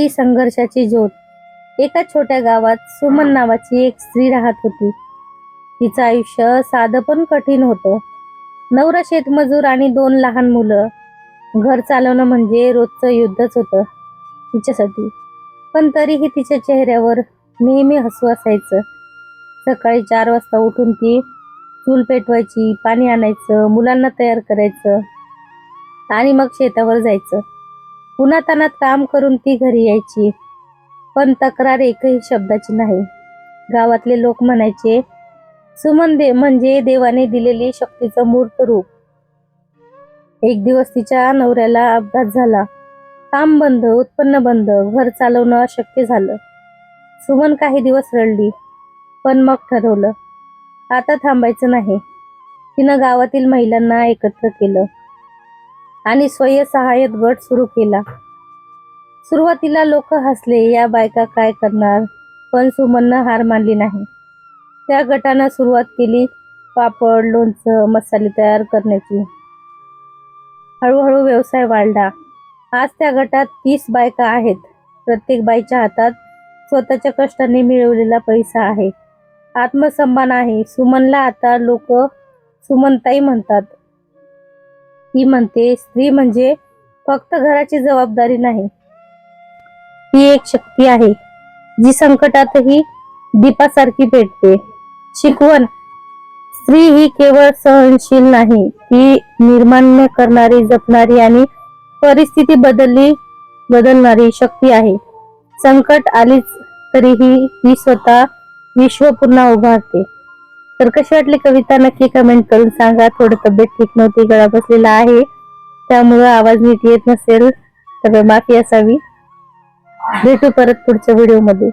ही संघर्षाची ज्योत। एका छोट्या गावात सुमन नावाची एक स्त्री राहत होती। तिचं आयुष्य साधं पण कठीण होतं। नवरा शेतमजूर आणि 2 लहान मुलं। घर चालवणं म्हणजे रोजचं युद्धच होतं तिच्यासाठी। पण तरीही तिच्या चेहऱ्यावर नेहमी हसू असायचं। सकाळी 4 वाजता उठून ती चूल पेटवायची, पाणी आणायचं, मुलांना तयार करायचं आणि मग शेतावर जायचं। उन्हातान्हात काम करून ती घरी यायची, पण तक्रार एकही शब्दाची नाही। गावातले लोक म्हणायचे, सुमन म्हणजे देवाने दिलेली शक्तीचं मूर्त रूप। एक दिवस तिच्या नवऱ्याला अपघात झाला। काम बंद, उत्पन्न बंद, घर चालवणं अशक्य झालं। सुमन काही दिवस रडली, पण मग ठरवलं, आता थांबायचं नाही। तिनं गावातील महिलांना एकत्र केलं आणि स्वयंसहाय्यत गट सुरू केला। सुरुवातीला लोक हसले, या बायका काय करणार, पण सुमननं हार मानली नाही। त्या गटानं सुरुवात केली पापड, लोणचं, मसाले तयार करण्याची। हळूहळू व्यवसाय वाढला। आज त्या गटात 30 बायका आहेत। प्रत्येक बाईच्या हातात स्वतःच्या कष्टाने मिळवलेला पैसा आहे, आत्मसन्मान आहे। सुमनला आता लोक सुमनताई म्हणतात। ती म्हणते, स्त्री म्हणजे फक्त घराची जबाबदारी नाही, ती एक शक्ती आहे जी संकटातही दीपासारखी पेटते। शिकवण, स्त्री ही केवळ सहनशील नाही, ती निर्माण करणारी, जपणारी आणि परिस्थिती बदलणारी शक्ती आहे। संकट आलीच तरीही ती स्वतः विश्व पुन्हा उभारते। तर कशी वाटली कविता नक्की कमेंट करून सांगा। थोडं तब्येत ठीक नव्हती, गळा बसलेला आहे, त्यामुळे आवाज नीट येत नसेल तर माफी असावी। भेटू परत पुढच्या व्हिडिओ मध्ये।